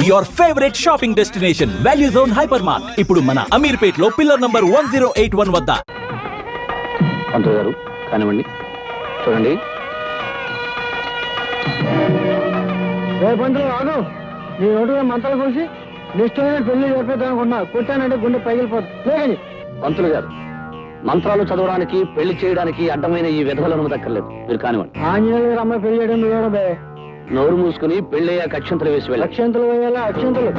Your favourite shopping destination value zone hyper mart ఇప్పుడు మన అమీర్పేట్ లో పిల్లర్ నంబర్ 1081 వద్ద. పంతులు గారు కానివ్వండి, చూడండి. పంతులు రాదు, నీ ఒడుగా మంతలు కోసి నిష్టమైన పెళ్లి జరిపేద్దాం అనుకున్నా. కొట్టానంటే గుండె పగిలిపోతుంది. పంతులు గారు, మంత్రాలు చదవడానికి పెళ్లి చేయడానికి అడ్డమైన ఈ విధవలను దక్కర్లేదు, మీరు కానివ్వండి. ఆంజనేయులు గారు అమ్మాయి పెళ్లి చేయడం చూడబే. నోరు మూసుకుని పెళ్ళయ్యాక అక్షంతలు వేసి వెళ్ళి. అక్షంతలు వేయాలా? అక్షంతలు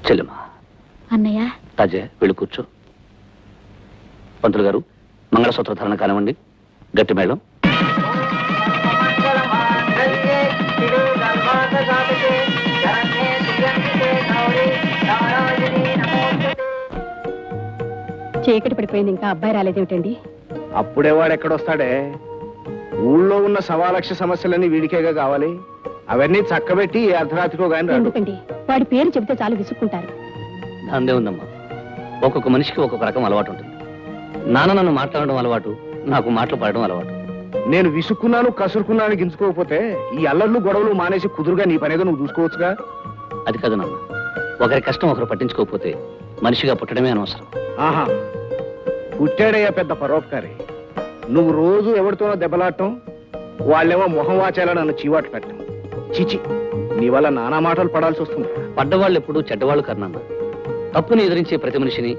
చెల్లెమ్మా. అన్నయ్య రాజే, వెళ్ళి కూర్చో. పంతులు గారు, మంగళసూత్ర ధారణ కానివ్వండి. గట్టి మేళం. చీకటి పడిపోయింది, ఇంకా అబ్బాయి రాలేదేమిటండి? అప్పుడే వాడు ఎక్కడొస్తాడే? ఊళ్ళో ఉన్న 1,00,000 సమస్యలన్నీ వీడికేగా కావాలి. అవన్నీ చక్కబెట్టి అర్ధరాత్రికో గాని రాడు. ఎందుకండి, వాడి పేరు చెబితే చాలు విసుక్కుంటారు. దాందే ఉందమ్మా, ఒక్కొక్క మనిషికి ఒక్కొక్క రకం అలవాటు ఉంటుంది. నాన్న నన్ను మాట్లాడడం అలవాటు, నాకు మాటలు పడడం అలవాటు. నేను విసుక్కున్నాను కసురుకున్నాను గించుకోకపోతే ఈ అల్లర్లు గొడవలు మానేసి కుదురుగా నీ పనేదో నువ్వు చూసుకోవచ్చుగా. అది కాదు నాన్న, ఒకరి కష్టం ఒకరు పట్టించుకోకపోతే మనిషిగా పుట్టడమే అనవసరం. ఆహా, పుట్టాడయ్యా పెద్ద పరోపకారి. నువ్వు రోజు ఎవరితోనో దెబ్బలాడటం, వాళ్ళేమో మొహం వాచేలా నన్ను చీవాట్లు పెట్టడం. చిచి, నీ వల్ల నానా మాటలు పడాల్సి వస్తుంది. పడ్డవాళ్ళు ఎప్పుడు చెడ్డవాళ్ళు కర్నన్న. తప్పుని ఎదిరించే ప్రతి మనిషిని,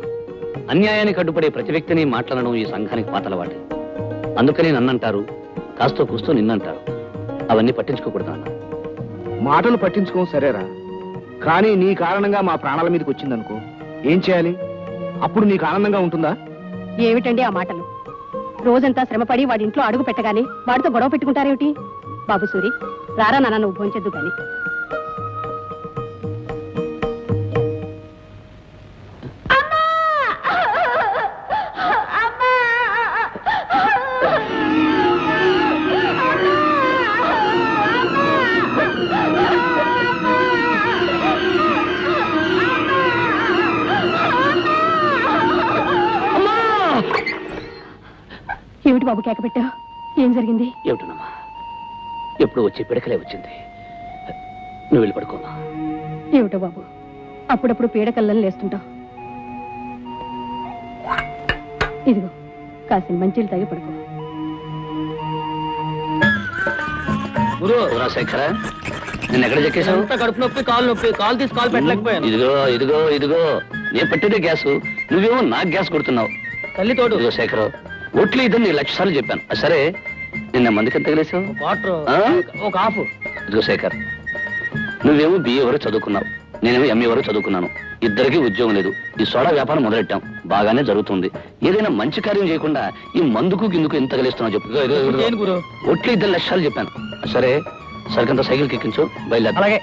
అన్యాయానికి అడ్డుపడే ప్రతి వ్యక్తిని మాట్లాడడం ఈ సంఘానికి పాతలవాటి. అందుకని నన్నంటారు, కాస్తో కూస్తూ నిన్నంటారు. అవన్నీ పట్టించుకోకూడదు అన్న. మాటలు పట్టించుకోం సరేరా, కానీ నీ కారణంగా మా ప్రాణాల మీదకి వచ్చిందనుకో, ఏం చేయాలి? అప్పుడు నీకు ఆనందంగా ఉంటుందా? ఏమిటండి ఆ మాటలు? రోజంతా శ్రమపడి వాడి ఇంట్లో అడుగు పెట్టగానే వాడితో గొడవ పెట్టుకుంటారేమిటి? బాబు సూరి, రారా నాన్న, నువ్వు భోంచెద్దు గాని. ఏమిటి బాబు కేక పెట్టావు? ఏం జరిగింది? ఏమిటనమ్మా, ఎప్పుడు వచ్చి పిడకలే వచ్చింది. నువ్వు వెళ్ళి పడుకోమా. ఏమిటో బాబు, అప్పుడప్పుడు పీడకల్లని లేస్తుంటావు. ఇదిగో కాసిన మంచిలు తాగి పడుకో. ఊరా శేఖర నేను ఎక్కడ చెక్కేశావు? కడుపు నొప్పి కాలు తీసి కాలు పెట్టలేకపోయాను. ఇదిగో నేను పెట్టేదే గ్యాస్, నువ్వేమో నాకు గ్యాస్ కొడుతున్నావు. తల్లి తోడు ఇదిగో శేఖర్, ఒట్లు ఇద్దరు నీ 1,00,000 సార్లు చెప్పాను. సరే నిన్న మందికి ఎంత తగిలేసావు? వాటర్ ఆ? ఒక హాఫ్. ఇదిగో శేఖర్, నువ్వేమో BA వరకు చదువుకున్నావు, నేనేమో MA వరకు చదువుకున్నాను. ఇద్దరికి ఉద్యోగం లేదు. ఈ సోడా వ్యాపారం మొదలెట్టాం, బాగానే జరుగుతుంది. ఏదైనా మంచి కార్యం చేయకుండా ఈ మందుకు గిందుకు ఎంత తగిలేస్తున్నావు చెప్పు. ఏంటి గురు? ఒట్లు ఇద్దరు 1,00,000 సార్లు చెప్పాను. సరే సరికంత సైకిల్కి ఎక్కించు, బయలుదేరు. అలాగే.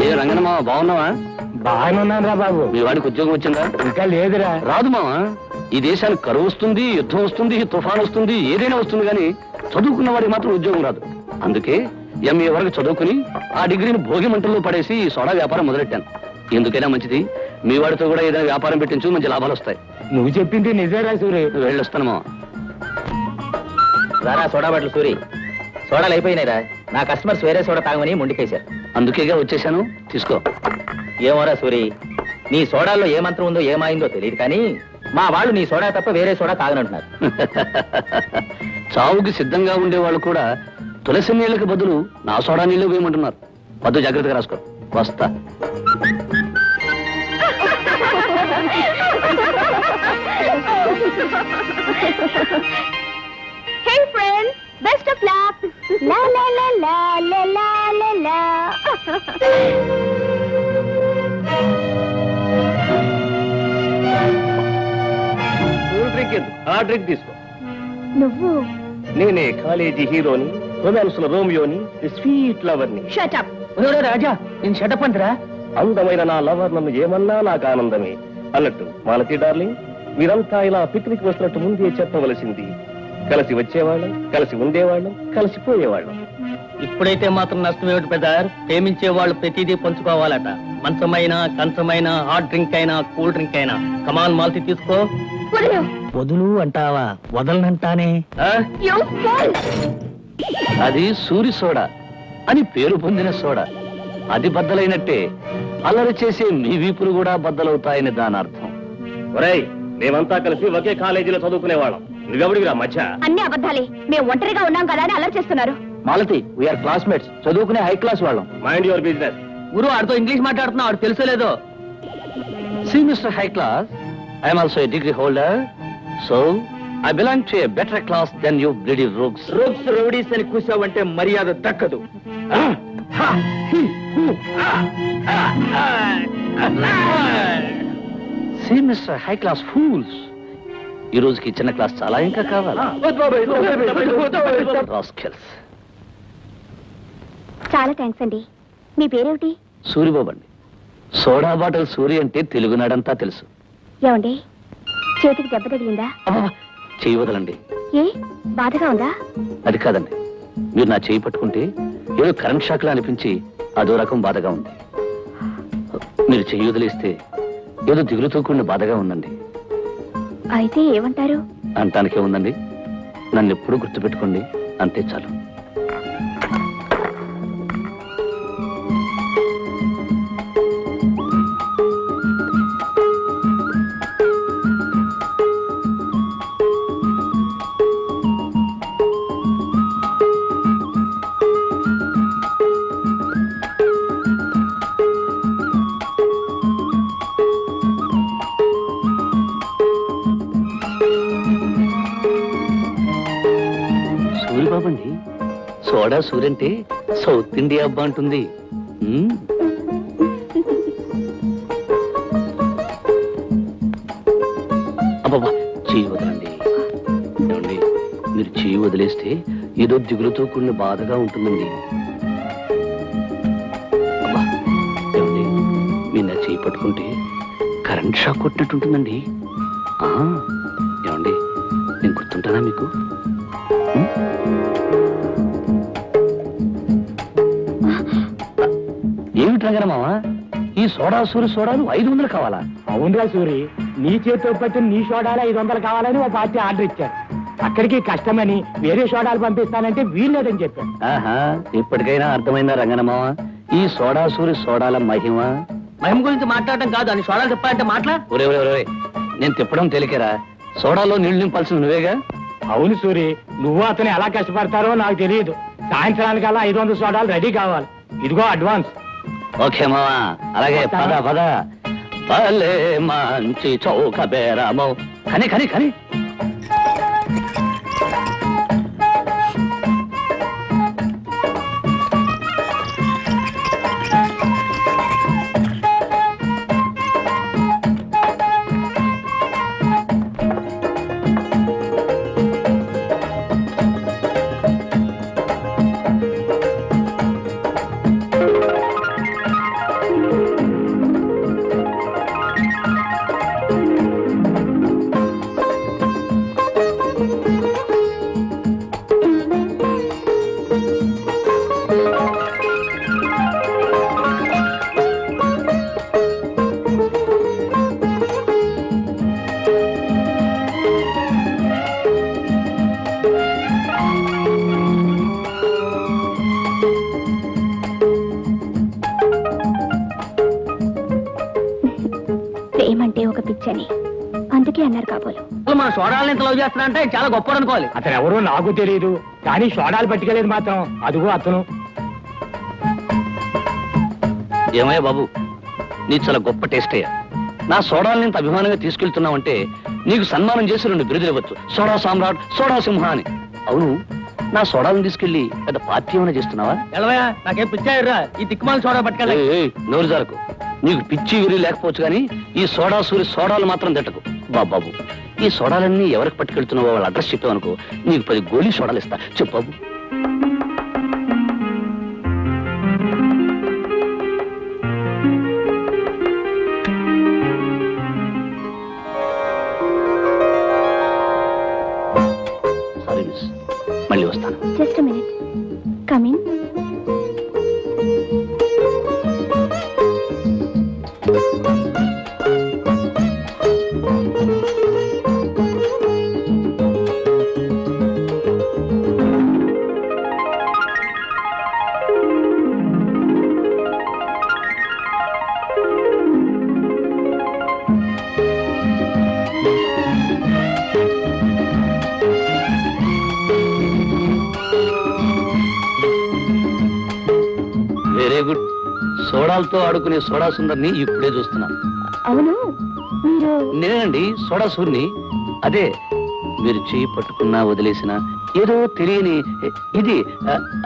ఏ రంగనమ్మా, బాగున్నావా? బాగానే ఉన్నాను రా బాబు. మీ వాడికి ఉద్యోగం వచ్చిందా? ఇంకా లేదురా. రాదు మావా, ఈ దేశానికి కరువు వస్తుంది, యుద్ధం వస్తుంది, తుఫాన్ వస్తుంది, ఏదైనా వస్తుంది, కానీ చదువుకున్న వాడికి మాత్రం ఉద్యోగం రాదు. అందుకే MA వరకు చదువుకుని ఆ డిగ్రీని భోగి మంటల్లో పడేసి ఈ సోడా వ్యాపారం మొదలెట్టాను. ఎందుకైనా మంచిది, మీ వాడితో కూడా ఏదైనా వ్యాపారం పెట్టించు, మంచి లాభాలు వస్తాయి. నువ్వు చెప్పింది నిజేరా సూరి. వెళ్ళొస్తాను మావా. రారా సోడా బాటలు సూరి. సోడాలు అయిపోయినాయిరా. నా కస్టమర్స్ వేరే సోడా తాగమని మొండికేశారు. అందుకేగా వచ్చేసాను, తీసుకో. ఏమోరా సూరి, నీ సోడాల్లో ఏ మంత్రం ఉందో ఏమైందో తెలియదు కానీ మా వాళ్ళు నీ సోడా తప్ప వేరే సోడా తాగనంటున్నారు. చావుకి సిద్ధంగా ఉండేవాళ్ళు కూడా తులసి నీళ్ళకి బదులు నా సోడా నీళ్ళు వేయమంటున్నారు. వద్దు, జాగ్రత్తగా రాసుకో. వస్తా. Hey friends, best of luck. La la la la la la la la. Cool drink ఎందుకు? ఆ డ్రింక్ తీసుకో. నువ్వు నేనే కాలేజీ హీరోని, రొమాన్స్ లో రోమియోని, స్వీట్ లవర్ ని. Shut up. రాజా నేను షటప్ అంటరా? అందమైన నా లవర్ నన్ను ఏమన్నా నాకు ఆనందమే. అన్నట్టు మాలతి డార్లింగ్, మీరంతా ఇలా పిక్నిక్ వస్తున్నట్టు ముందే చెప్పవలసింది. కలిసి వచ్చేవాళ్ళం, కలిసి ఉండేవాళ్ళం, కలిసిపోయేవాళ్ళం. ఇప్పుడైతే మాత్రం నష్టం ఏమిటి పెద్దారు? ప్రేమించే వాళ్ళు ప్రతిదీ పంచుకోవాలట. మంచమైనా, కంచమైనా, హాట్ డ్రింక్ అయినా, కూల్ డ్రింక్ అయినా. కమాన్ మాల్తి తీసుకో. వదులు అంటావా? వదలనంటానే. You fool. అది సూరి సోడా అని పేరు పొందిన సోడా. అది బద్దలైనట్టే అల్లరి చేసే మీ వీపులు కూడా బద్దలవుతాయని దాని అర్థం. ఒరేయ్, మేమంతా కలిసి ఒకే కాలేజీలో చదువుకునేవాళ్ళం. నువ్వెవడివిరా మధ్య? అన్ని అబద్ధాలే. మేము ఒంటరిగా ఉన్నాం కదా అని అల్లరి చేస్తున్నారు. మాలతి, వీఆర్ క్లాస్మేట్స్, చదువుకునే హై క్లాస్ వాళ్ళం. Mind your business. గురు ఆడితో ఇంగ్లీష్ మాట్లాడుతున్నా, ఆడు తెలుసలేదో. See, Mr. High Class, I am also a degree holder, so I belong to a better class than you bloody rogues. Rogues rowdies అని కూసావంటే మర్యాద దక్కదు. See, Mr. High Class fools, ఈ రోజుకి చిన్న క్లాస్ చాలా ఇంకా కావాలా? Rascals. చాలా థ్యాంక్స్ అండి. మీ పేరేమిటి? సూరిబాబు అండి. సోడా బాటిల్ సూరి అంటే తెలుగునాడంతా తెలుసు. ఏమండి, చేతికి దెబ్బ తగిలిందా? చేయి వదలండి. ఏ బాధగా ఉందా? అది కాదండి, మీరు నా చేయి పట్టుకుంటే ఏదో కరెంట్ షాక్ లా అనిపించి అదో రకం బాధగా ఉంది. మీరు చెయ్యి వదిలేస్తే ఏదో దిగులుతో కూడిన బాధగా ఉందండి. అయితే ఏమంటారు? అంటానికే ఉందండి, నన్ను ఎప్పుడూ గుర్తుపెట్టుకోండి, అంతే చాలు. సూరిబాబండి, సోడా సూరంటే సౌత్ ఇండియా అబ్బా అంటుంది. అబ్బబ్బా, చెయ్యి వదలండి. ఏమండి, మీరు చెయ్యి వదిలేస్తే ఏదో దిగులుతో కూడిన బాధగా ఉంటుందండి. అబ్బా, ఏమండి, మీరు నా చెయ్యి పట్టుకుంటే కరెంట్ షాక్ కొట్టినట్టు ఉంటుందండి. ఏమండి, నేను గుర్తుంటానా మీకు? ఏమిటి రంగనమావా, ఈ సోడా సూరి సోడాలు 500 కావాలా? అవునరా సూరి, నీ చేతితో పట్టిన నీ సోడాలు 500 కావాలని ఓ పార్టీ ఆర్డర్ ఇచ్చారు. అక్కడికి కష్టమని వేరే సోడాలు పంపిస్తానంటే వీల్లేదని చెప్పాను. ఆహా ఇప్పటికైనా అర్థమైందా రంగనమావ ఈ సోడా సూరి సోడాల మహిమ? మహిమ గురించి మాట్లాడటం కాదు అని సోడాలు చెప్పాలంటే మాట్లా. ఒరే ఒరే ఒరే నేను తిప్పడం తేలికేరా, సోడాలో నీళ్లు నింపాల్సింది నువ్వేగా. అవును సూరి, నువ్వు అతను ఎలా కష్టపడతారో నాకు తెలియదు. సాయంత్రానికల్లా 500 సోడాలు రెడీ కావాలి. ఇదిగో అడ్వాన్స్. ఓకే మావా, అలాగే పద పద. భలే మంచి చౌక బేరమో. కని కని కని ప్రేమంటే ఒక పిచ్చని అందుకే అన్నారు కాబోలు. మన సోడాలని ఎంత లవ్ చేస్తున్నా అంటే చాలా గొప్ప అనుకోవాలి. అతను ఎవరో నాకు తెలియదు, కానీ సోడాలు పట్టుకెళ్ళేది మాత్రం అదిగో అతను. ఏమయ్యా బాబు, నీ చాలా గొప్ప టేస్ట్ అయ్యా. నా సోడాలని ఇంత అభిమానంగా తీసుకెళ్తున్నావంటే నీకు సన్మానం చేసి 2 బిరుదులు ఇవ్వచ్చు. సోడా సామ్రాట్, సోడా సింహ అని. అవును, నా సోడాలను తీసుకెళ్లి పెద్ద పార్టీ ఏమైనా చేస్తున్నావా? ఎలవయా నాకేం పిచ్చాయిరా, ఈ దిక్కుమాల సోడా పట్టుకెళ్ళి. ఏయ్, ఏయ్, నోరు జారకు. నీకు పిచ్చి విరి లేకపోవచ్చు కానీ ఈ సోడా సూరి సోడాలు మాత్రం తిట్టకు బాబు. ఈ సోడాలన్నీ ఎవరికి పట్టుకెళ్తున్నావో వాళ్ళ అడ్రస్ చెప్పావనుకో, నీకు 10 గోళీ సోడాలు ఇస్తా. చెప్పు బాబు. సారీ మిస్, మళ్ళీ వస్తాను. Just minute, come in. Very good. సోడాలతో ఆడుకునే సోడా సుందర్ని ఇప్పుడే చూస్తున్నా. అవును, మీరు నేనండి సోడా సూర్ని. అదే మీరు చేయి పట్టుకున్నా వదిలేసినా ఏదో తెలియని ఇది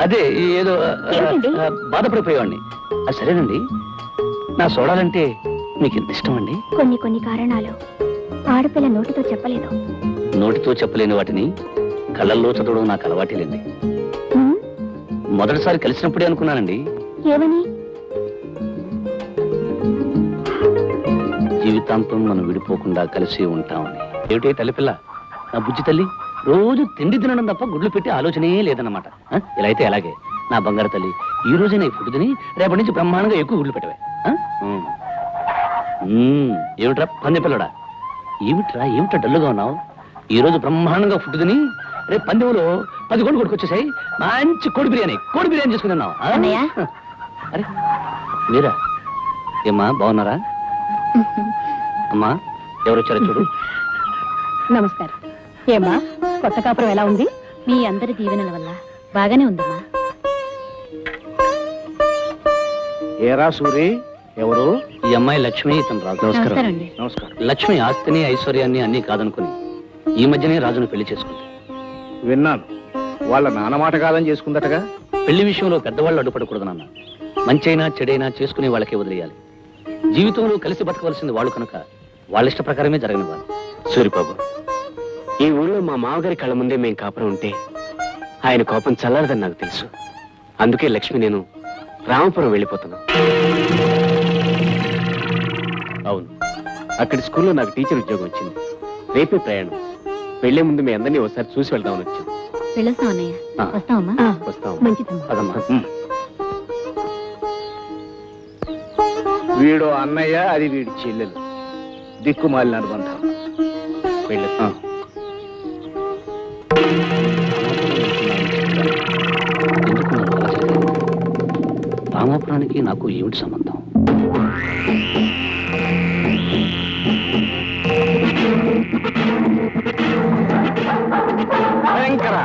అదే ఏదో ఏమిటండి? బాధపడిపోయేవాడిని. అది సరేనండి, నా సోడాలంటే మీకు ఎంత ఇష్టం అండి? కొన్ని కారణాలు ఆడపిల్ల నోటితో చెప్పలేదు. నోటితో చెప్పలేని వాటిని కళ్ళల్లో చదవడం నాకు అలవాటేలేండి. ఉమ్, మొదటిసారి కలిసినప్పుడే అనుకున్నానండి, ఏమని? జీవితాంతం మనం విడిపోకుండా కలిసి ఉంటామని. ఏమిటే తల్లిపిల్ల, నా బుజ్జి తల్లి, రోజు తిండి తినడం తప్ప గుడ్లు పెట్టి ఆలోచనే లేదన్నమాట. ఇలా అయితే అలాగే నా బంగారు తల్లి, ఈ రోజే నా ఫుడ్ తిని రేపటి నుంచి బ్రహ్మాండంగా ఎక్కువ గుడ్లు పెట్టవే. ఏమిట్రా పంది పిల్లడా, ఏమిట్రా డల్లుగా ఉన్నావు? ఈ రోజు బ్రహ్మాండంగా ఫుడ్ తిని రేపు పందెంలో 10 కోడి కొట్టుకొచ్చేసాయి. మంచి కోడి బిర్యానీ చేసుకున్నావు. అన్నయ్య? అరే మీరా? ఏమ్మా బాగున్నారా? అమ్మా ఎవరు వచ్చారో చూడు. నమస్కారం. ఏమ్మా, కొత్త కాపురం ఎలా ఉంది? మీ అందరి దీవెనల వల్ల బాగానే ఉందమ్మా. ఏరా సూరి, ఎవరు? ఈ అమ్మాయి లక్ష్మి, ఇతను రాజు. నమస్కారం అండి. నమస్కారం. లక్ష్మి ఆస్తిని ఐశ్వర్యాన్ని అన్ని కాదనుకుని ఈ మధ్యనే రాజును పెళ్లి చేసుకుంది. విన్నాను, వాళ్ళ నాన్న మాట కాదని చేసుకుందటగా. పెళ్లి విషయంలో పెద్దవాళ్ళు అడ్డుపడకూడదు నాన్న. మంచైనా చెడైనా చేసుకునే వాళ్ళకే వదిలేయాలి. జీవితంలో కలిసి బతకవలసింది వాళ్ళు కనుక వాళ్ళ ఇష్ట ప్రకారమే జరగనివ్వాలి. సూరిబాబు, ఈ ఊళ్ళో మా మామగారి కళ్ళ ముందే మేం కాపురం ఉంటే ఆయన కోపం చల్లారదని నాకు తెలుసు. అందుకే లక్ష్మి నేను రామపురం వెళ్ళిపోతున్నాం. అవును, అక్కడి స్కూల్లో నాకు టీచర్ ఉద్యోగం వచ్చింది. రేపే ప్రయాణం. వెళ్లే ముందు మీ అందరినీ ఒకసారి చూసి వెళ్దామని వచ్చాం. వెళ్ళొస్తాం అన్నయ్య. ఆ. వస్తామమ్మా. వస్తాం. మంచిదమ్మా. అదమ్మా. వీడు అన్నయ్య, అది వీడి చెల్లెలు. దిక్కుమాలిన అనుబంధం. వెళ్ళొస్తాం. రామాపురానికి నాకు ఏమిటి సంబంధం? భయంకర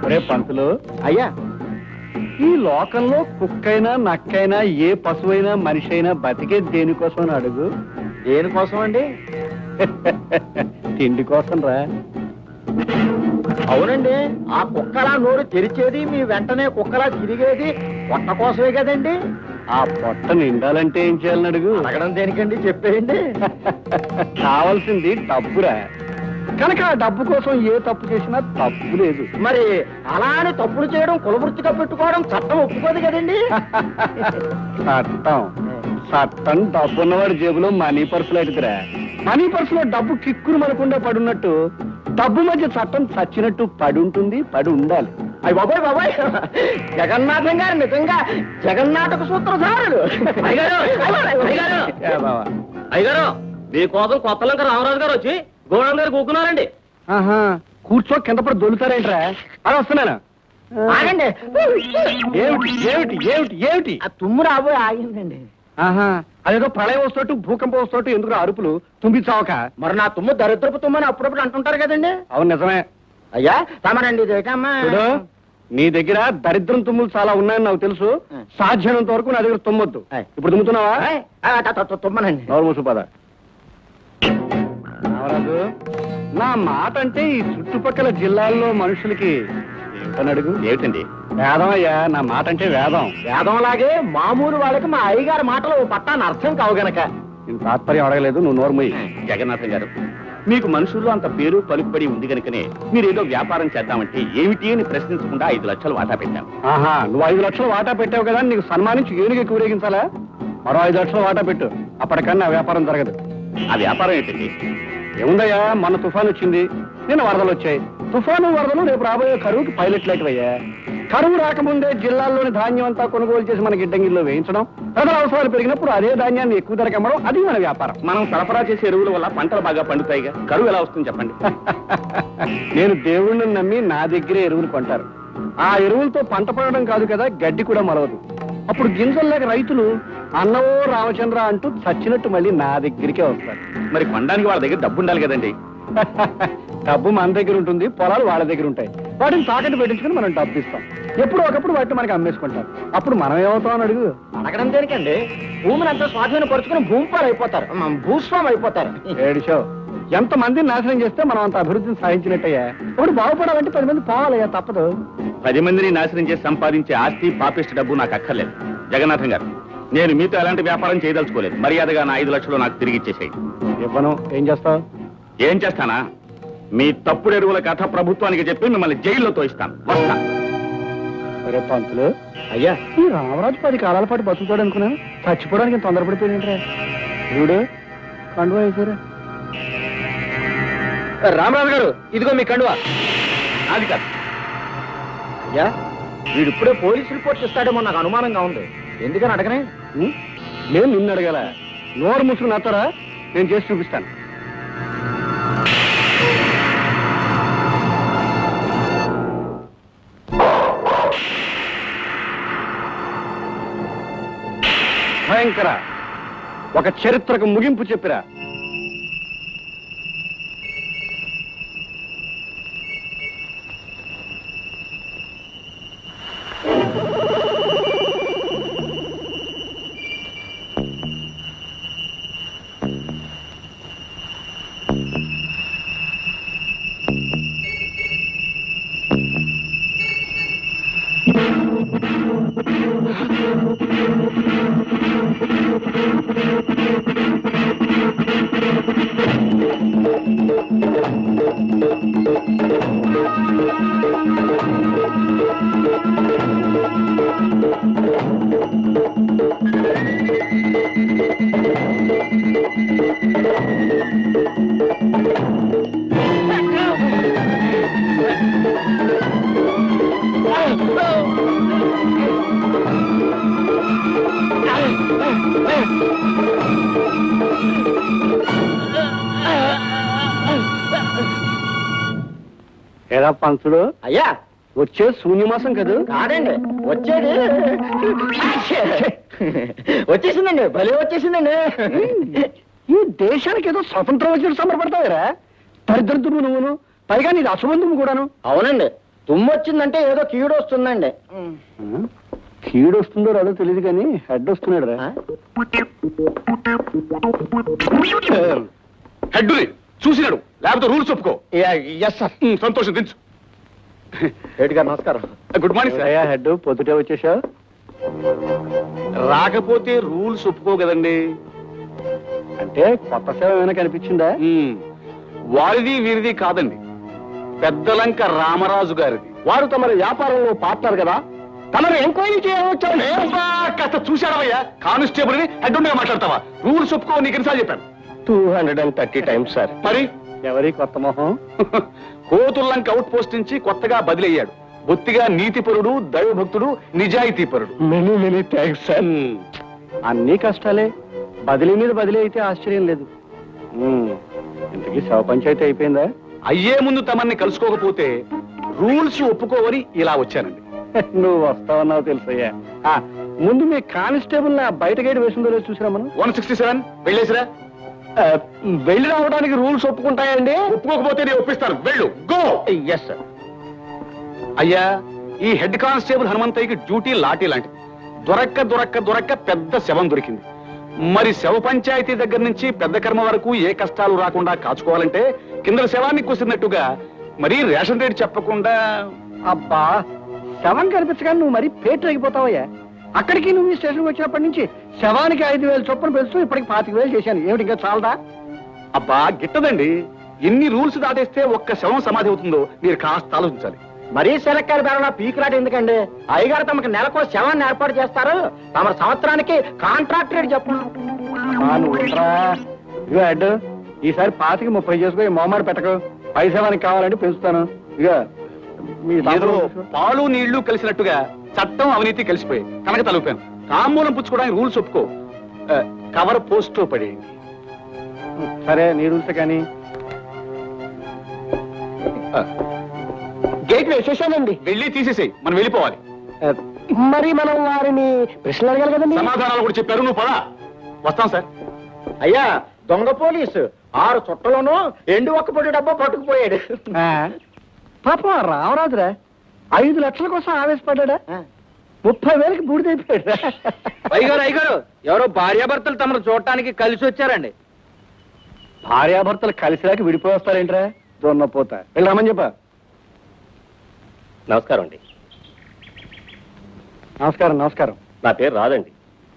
ఒరే పంతులు, అయ్యా ఈ లోకంలో కుక్కైనా నక్కైనా ఏ పశువైనా మనిషి అయినా బతికే దేనికోసం అని అడుగు. దేనికోసం అండి? తిండి కోసం రా. అవునండి, ఆ కుక్కలా నోరు తెరిచేది మీ వెంటనే కుక్కలా తిరిగేది పొట్ట కోసమే కదండి. ఆ పొట్ట నిండాలంటే ఏం చేయాలని అడుగు. అడగడం దేనికండి, చెప్పేయండి. కావాల్సింది డబ్బురా, కనుక ఆ డబ్బు కోసం ఏ తప్పు చేసినా తప్పు లేదు. మరి అలానే తప్పులు చేయడం కులవృత్తిగా పెట్టుకోవడం చట్టం ఒప్పుకోదు కదండి. చట్టం చట్టం డబ్బు ఉన్నవాడి జేబులో మనీ పర్సులు ఎడుతురా. మనీ పర్సులో డబ్బు కిక్కురు మనకుండా పడున్నట్టు డబ్బు మధ్య చట్టం చచ్చినట్టు పడి ఉంటుంది, పడి ఉండాలి. అయ్యి బాబాయ్ బాబాయ్, జగన్నాథం గారు నిజంగా జగన్నాటక సూత్రధారుడు. అయ్యగారు మీకోసం కొత్తలంక రామరాజు గారు వచ్చి గోడల గారు కూకున్నారండి. కూర్చో, కింద పడి దొలుతారేంట్రా? అలా వస్తున్నాను. ఆగండి. ఏమిటి ఏమిటి ఏమిటి ఏమిటి? తుమ్ము రాబోయే ఆగిందండి. అదేదో ప్రళయం వస్తూ భూకంపం వస్తూ ఎందుకు అరుపులు తుంబిచావక? మరి నా తుమ్ము దరిద్రపు తుమ్మని అప్పుడప్పుడు అంటుంటారు కదండి. అవును నిజమే. అయ్యా తమరండి చూడు, నీ దగ్గర దరిద్రం తుమ్ములు చాలా ఉన్నాయని నాకు తెలుసు. సాధ్యమైనంత వరకు నా దగ్గర తుమ్మొద్దు. ఇప్పుడు తుమ్ముతున్నావా? తుమ్మనండి. నోరు మూసుపద. రామరాజు, నా మాట అంటే ఈ చుట్టుపక్కల జిల్లాల్లో మనుషులకి ఏమిటని అడుగు. ఏమిటండి? వేదం అయ్యా, నా మాట అంటే వేదం. వేదం లాగే మామూలు వాళ్ళకి మా అయ్యగారి మాటలు పట్టాన్ని అర్థం కావు గనక నేను తాత్పర్యం అడగలేదు. నువ్వు నోర్మయ్యి. జగన్నాథం గారు, మీకు మనుషుల్లో అంత పేరు పలుకుబడి ఉంది కనుకనే మీరేదో వ్యాపారం చేద్దామంటే ఏమిటి అని ప్రశ్నించకుండా 5 లక్షలు వాటా పెట్టాం. నువ్వు 5 లక్షలు వాటా పెట్టావు కదా, నీకు సన్మానించి ఏనుగు ఎక్కువ ఊరేగించాలా? మరో 5 లక్షలు వాటా పెట్టు, అప్పటికన్నా వ్యాపారం జరగదు. ఆ వ్యాపారం ఏంటండి? ఏముందయ్యా, మొన్న తుఫాను వచ్చింది, నిన్న వరదలు వచ్చాయి. తుఫాను వరదలు రేపు రాబోయే కరువుకి పైలట్ లాంటివయ్యా. కరువు రాకముందే జిల్లాల్లోని ధాన్యం అంతా కొనుగోలు చేసి మన గిడ్డంగిల్లో వేయించడం, ప్రజల అవసరాలు పెరిగినప్పుడు అదే ధాన్యాన్ని ఎక్కువ ధరకు అమ్మడం, అది మన వ్యాపారం. మనం సరఫరా చేసే ఎరువుల వల్ల పంటలు బాగా పండుతాయిగా, కరువు ఎలా వస్తుంది చెప్పండి? నేను దేవుణ్ణి నమ్మి నా దగ్గరే ఎరువులు కొంటారు. ఆ ఎరువులతో పంట పడడం కాదు కదా, గడ్డి కూడా మొలవదు. అప్పుడు గింజల్లేక రైతులు అన్నవో రామచంద్ర అంటూ చచ్చినట్టు మళ్ళీ నా దగ్గరికే వస్తారు. మరి కొనడానికి వాళ్ళ దగ్గర డబ్బు ఉండాలి కదండి. డబ్బు మన దగ్గర ఉంటుంది, పొలాలు వాళ్ళ దగ్గర ఉంటాయి. వాటిని తాకట్టు పెట్టించుకుని మనం డబ్బు ఇస్తాం. ఎప్పుడు ఒకప్పుడు వాటిని మనకి అమ్మేసుకుంటారు. అప్పుడు మనం ఏమవుతాం అని అడుగు. అడగడం దేనికండి? భూమిని అంతా స్వాధీనపరుచుకుని భూమిపాలు అయిపోతారు, భూస్వామి అయిపోతారు. ఏడిషో, ఎంత మందిని నాశనం చేస్తే మనం అంత అభివృద్ధిని సాధించినట్టయ్యా. ఇప్పుడు బాగుపడాలంటే 10 మంది పోవాలయ్యా, తప్పదు. 10 మందిని నాశనం చేసి సంపాదించే ఆస్తి పాపిష్టి డబ్బు నాకు అక్కర్లేదు. జగన్నాథం గారు, నేను మీతో ఎలాంటి వ్యాపారం చేయదలుచుకోలేదు. మర్యాదగా నా 5 లక్షలు నాకు తిరిగి ఇచ్చేసేయి. ఇవ్వను. ఏం చేస్తావు? ఏం చేస్తానా? మీ తప్పుడు ఎరువుల కథ ప్రభుత్వానికి చెప్పి మిమ్మల్ని జైల్లో తోయిస్తాను. వస్తా. సరే పంతులు, అయ్యా ఈ రామరాజు 10 కాలాల పాటు బతుకుతాడు అనుకున్నాను. చచ్చిపోవడానికి తొందరపడిపోయింటే చూడు, కండువా వేసారా? రామరాజు గారు, ఇదిగో మీ కండువా. అది కాదు. అయ్యా, వీడిప్పుడే పోలీసు రిపోర్ట్ ఇస్తాడేమో నాకు అనుమానంగా ఉంది. ఎందుకని అడగనే? నేను నిన్ను అడగల. నోరు ముసుగు నత్తరా, నేను చేసి చూపిస్తాను. భయంకర, ఒక చరిత్రకు ముగింపు చెప్పిరా. ఏరా పంచుడు, అయ్యా వచ్చే శూన్యమాసం కదా కాదండి వచ్చేది వచ్చేసిందండి భలే వచ్చేసిందండి. ఈ దేశానికి ఏదో స్వతంత్రం వచ్చినట్టు సంబరపడతావురా దరిద్రదుము నువ్వును, పైగా నీది అశుభందుము కూడాను. అవునండి తుమ్ము వచ్చిందంటే ఏదో కీడు వస్తుందండి. కీడు వస్తుందో రాదో తెలియదు కానీ హెడ్ వస్తున్నాడు రా. హెడ్డుని చూసినాడు, లేకపోతే రూల్స్ ఒప్పుకో. Yes sir. సంతోషం, దించు. హెడ్ గారు నమస్కారం. Good morning sir. హెడ్ పొద్దుటే వచ్చేసా? రాకపోతే రూల్స్ ఒప్పుకో కదండి. అంటే కొత్త సేవ ఏమైనా కనిపించిందా? వారిది వీరిది కాదండి, పెద్దలంక రామరాజు గారిది. వారు తమ వ్యాపారంలో పార్ట్నర్ కదా, తమరు ఎంక్వైరీ చేయవచ్చారు. కాస్త చూశాడవయ్యా, కానిస్టేబుల్ ని హెడ్ ఉండగా మాట్లాడతావా? రూల్స్ ఒప్పుకో, నీకు ఎన్నిసార్లు చెప్పాను. 230 టైమ్స్ సార్. మరి ఎవరి కొత్త మొహం? కోతుల్లంక అవుట్ పోస్ట్ నుంచి కొత్తగా బదిలయ్యాడు. బొత్తిగా నీతిపరుడు, దైవభక్తుడు, నిజాయితీపరుడు. Many thanks sir. అన్ని కష్టాలే, బదిలీ మీద బదిలీ అయితే ఆశ్చర్యం లేదు. ఇంతకీ శవ పంచాయతీ అయిపోయిందా? అయ్యే ముందు తమన్ని కలుసుకోకపోతే రూల్స్ ఒప్పుకోవని ఇలా వచ్చానండి. నువ్వు వస్తావన్నావు తెలుసయ్యా. ముందు మీ కానిస్టేబుల్ నా బయట గేట్ వేసిందో లేదో చూసిరా మనం. 167 వెళ్ళేసిరా. వెళ్ళి రావడానికి రూల్స్ ఒప్పుకుంటాయండి? ఒప్పుకోకపోతే నేను ఒప్పిస్తాను. వెళ్ళు, గో. Yes sir. అయ్యా, ఈ హెడ్ కానిస్టేబుల్ హనుమంతయ్యకి డ్యూటీ లాఠీ లాంటిది. దొరక్క పెద్ద శవం దొరికింది. మరి శవ పంచాయతీ దగ్గర నుంచి పెద్ద కర్మ వరకు ఏ కష్టాలు రాకుండా కాచుకోవాలంటే కింద శవాన్ని కూసినట్టుగా మరి రేషన్ రేట్ చెప్పకుండా. అబ్బా, శవం కనిపించగానే నువ్వు మరి పేట అయిపోతావయ్యా. అక్కడికి నువ్వు ఈ స్టేషన్కి వచ్చినప్పటి నుంచి శవానికి 5,000 చొప్పున పెంచుతూ ఇప్పటికి 25,000 చేశాను. ఏమిటి ఇంకా చాలదా? అబ్బా గిట్టదండి, ఎన్ని రూల్స్ దాటేస్తే ఒక్క శవం సమాధి అవుతుందో మీరు కాస్త ఆలోచించాలి. మరీ సెలక్కాయల బేరలా పీకులాట ఎందుకండి? అయ్యగారు తమకు నెలకో శవాన్ని ఏర్పాటు చేస్తారు, తమ సంవత్సరానికి కాంట్రాక్ట్ రేట్ చెప్పండి. ఇగో హెడ్, ఈసారి 25-30 చేసుకో, మొహమాట పెట్టకు. పై శవానికి కావాలంటే పెంచుతాను. ఇక మీ ఏదో పాలు నీళ్లు కలిసినట్టుగా చట్టం అవినీతి కలిసిపోయి కనుక తలుపాను. తాంబూలం పుచ్చుకోవడానికి రూల్స్ ఒప్పుకో, కవర్ పోస్ట్ పడేయండి. సరే, నీ రూల్స్ కానీ. గేట్ వేసేసానండి. వెళ్ళి తీసేసేయి, మనం వెళ్ళిపోవాలి. మరి మనం వారిని ప్రశ్నలు అడగాలి కదండి. సమాధానాలు కూడా చెప్పారు, నువ్వు పదా. వస్తాం సార్. అయ్యా, దొంగ పోలీసు 6 చుట్టలోనూ ఎండు ఒక్క పొడి డబ్బా పట్టుకుపోయాడు. పాపం రామరాజురా 5 లక్షల కోసం ఆవేశపడ్డా. 30,000కి బూడిదైపోయాడు. అయ్యగారు ఎవరో భార్యాభర్తలు తమను చూడటానికి కలిసి వచ్చారండి. భార్యాభర్తలు కలిసిరాకి విడిపోయి వస్తారేంట్రా దొన్నపోత. వెళ్ళి రమ్మని చెప్ప. నమస్కారం అండి. నమస్కారం. నా పేరు రాదండి.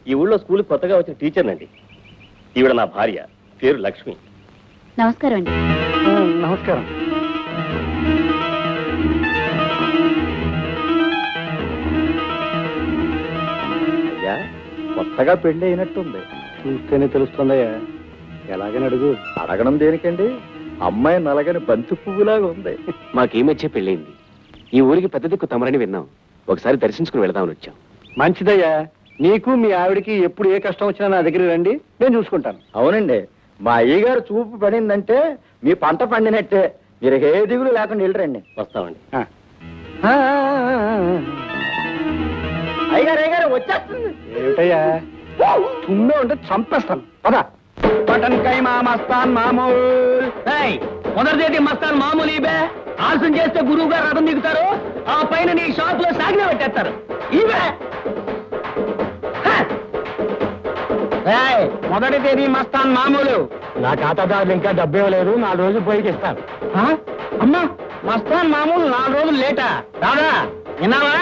ఈ ఊళ్ళో స్కూల్కి కొత్తగా వచ్చిన టీచర్నండి. ఈవిడ నా భార్య, పేరు లక్ష్మి. నమస్కారం అండి. నమస్కారం. అయ్యా, కొత్తగా పెళ్లి అయినట్టుంది. చూస్తేనే తెలుస్తుందయ్యా. ఎలాగని అడుగు. అడగడం దేనికండి? అమ్మాయి నలగని బంతి పువ్వులాగా ఉంది. మాకేం వచ్చే పెళ్ళైంది. ఈ ఊరికి పెద్ద దిక్కు తమరని విన్నాం. ఒకసారి దర్శించుకుని వెళదామని వచ్చాం. మంచిదయ్యా. నీకు మీ ఆవిడికి ఎప్పుడు ఏ కష్టం వచ్చినా నా దగ్గర రండి, నేను చూసుకుంటాను. అవునండి, మా అయ్యగారు చూపు పడిందంటే మీ పంట పండినట్టే. మీరు ఏ దిగులు లేకుండా వెళ్ళరండి. వస్తామండి. అయ్యగారు వచ్చేస్తుంది. ఏమిటయ్యా తుమ్మే ఉంటే చంపేస్తాను. పదా పటన్కై మా మస్తాన్ మామూలు. మొదటిదేటి మస్తాన్ మామూలు ఇవే. ఆలస్యం చేస్తే గురువు గారు రథం దిగుతారు, ఆ పైన నీ షాప్ లో సాగిన పెట్టేస్తారు. ఇవే మొదటి తేదీ మస్తాన్ మామూలు. నా ఖాతాదారులు ఇంకా డబ్బే లేదు, 4 రోజులు పోయికి ఇస్తారు. అమ్మా, మస్తాన్ మామూలు 4 రోజులు లేటా? రాదా విన్నావా?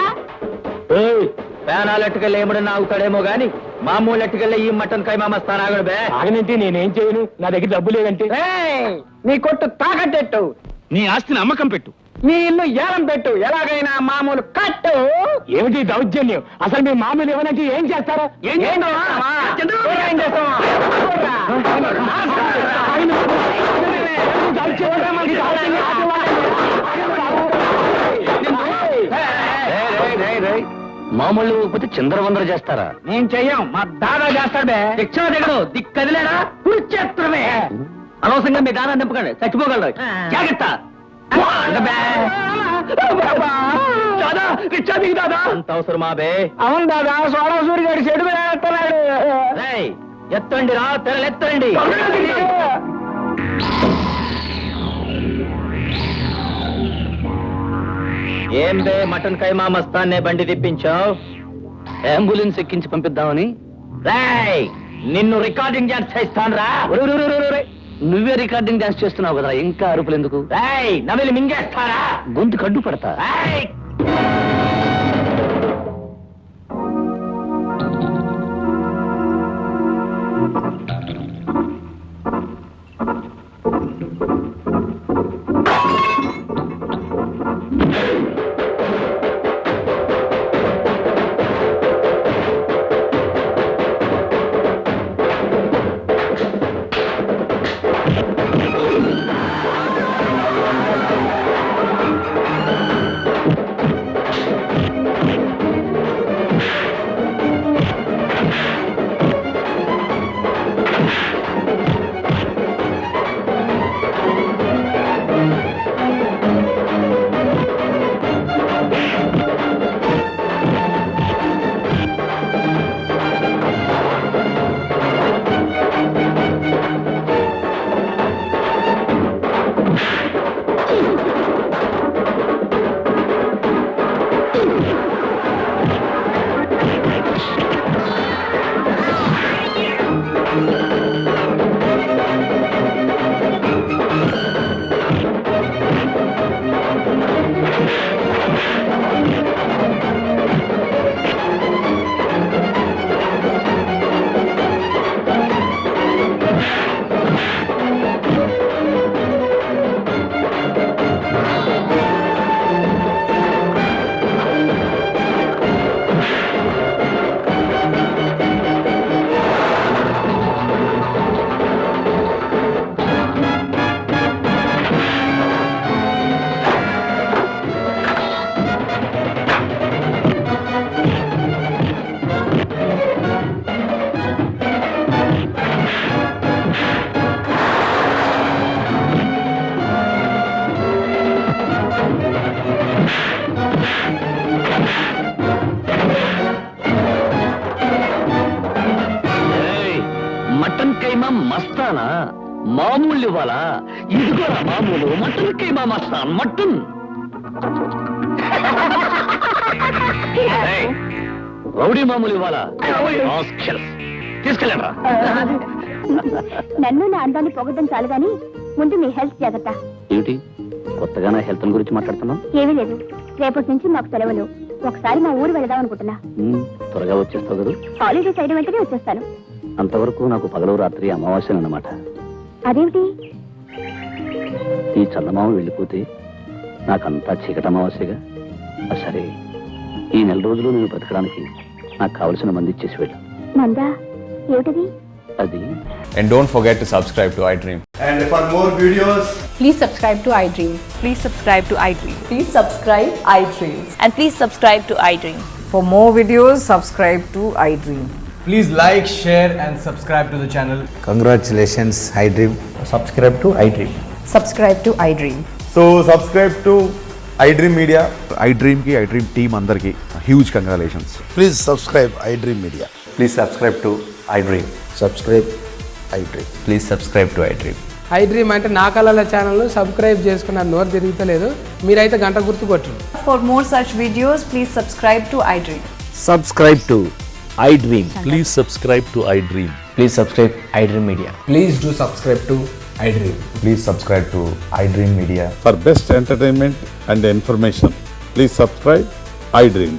పేనాలు ఎట్టుకెళ్ళి ఏమడి నాగుతాడేమో గాని మామూలు ఎట్టుకెళ్ళి ఈ మటన్ కైమా మస్తాన్ ఆగడు బే. ఆగనంటే నేనేం చేయను, నా దగ్గర డబ్బు లేదంటే. నీ కొట్టు తాకట్టెట్టు, నీ ఆస్తిని అమ్మకం పెట్టు, నీ ఇల్లు ఏలం పెట్టు, ఎలాగైనా మామూలు కట్టు. ఏమిటి దౌర్జన్యం? అసలు మీ మామూలు ఏమనంటే ఏం చేస్తారో? ఏం మామూలు పోతే చంద్రవందర చేస్తారా? నేను చెయ్యం, మా దాదా చేస్తాడే. శిక్షణ దిగడు, దిక్కదిలేడా కుర్చేత్రమే. అనవసరంగా మీ దానా నింపకండి, చచ్చిపోగలరు. జాగ్రత్త. దాదా రిక్షా దిగు దాదా. అంత అవసరమా బే? అవును దాదా, సోడా సూరి గారి చెడు వేస్తున్నాడు. రేయ్, ఎత్తండి రా, తెరలెత్తండి. ఏం బే మటన్ కైమా మస్తాన్నే బండి తిప్పించావు? అంబులెన్స్ ఎక్కించి పంపిద్దామని. రేయ్, నిన్ను రికార్డింగ్ డాన్స్ చేస్తాను రా. నువ్వే రికార్డింగ్ డాన్స్ చేస్తున్నావు కదా, ఇంకా అరుపులు ఎందుకు? రేయ్, నమిలి మింగేస్తారా? గొంతు కడ్డు పడతా. రేయ్, మటన్ కైమా మస్తానా మామూలు ఇవ్వాలా? ఇదిగోరా మామూలు మటన్ కైమా మస్తాన్ మటన్. ఏయ్, రౌడీ మామూలు ఇవ్వాలా? తీసుకెళ్ళండి. నన్ను నా అందాన్ని పొగడ్డం చాలు గాని ముందు మీ హెల్త్ జాగ్రత్త. ఏమిటి కొత్తగా నా హెల్త్ గురించి మాట్లాడుతున్నావు? ఏమీ లేదు, రేపటి నుంచి మాకు సెలవులు. ఒకసారి మా ఊరు వెళదాం అనుకుంటున్నా. త్వరగా వచ్చేస్తావు కదా? హాలిడేస్ అయిన వెంటనే వచ్చేస్తాను. అంతవరకు నాకు పగలు రాత్రి అమావాస్య అన్నమాట. అదేమిటి? ఈ చందమామ వెళ్ళిపోతే నాకంతా చీకటి అమావాస్యగా. సరే, ఈ నెల రోజులు నేను బ్రతకడానికి నాకు కావలసిన మంది ఇచ్చేసి వెళ్ళు. మందా? ఏమిటది? అది. And don't forget to subscribe to iDream. And for more videos, Please subscribe to iDream. Please subscribe to iDream. Please subscribe iDream. And please subscribe to iDream. For more videos, subscribe to iDream. please like, share and subscribe to the channel. Congratulations, iDream. Subscribe to iDream. Subscribe to iDream. So subscribe to iDream Media. iDream ki iDream team andarki huge congratulations. Please subscribe iDream Media. Please subscribe to iDream. Subscribe iDream. Please subscribe to iDream. iDream అంటే నా కళల channel subscribe చేసుకున్న నోరు తిరుగుతలేదు. మీరైతే గంట గుర్తు కొట్టండి. For more such videos, please subscribe to iDream. Subscribe to iDream. Please subscribe to iDream. Please subscribe iDream Media. Please do subscribe to iDream. Please subscribe to iDream Media. For best entertainment and information, please subscribe iDream.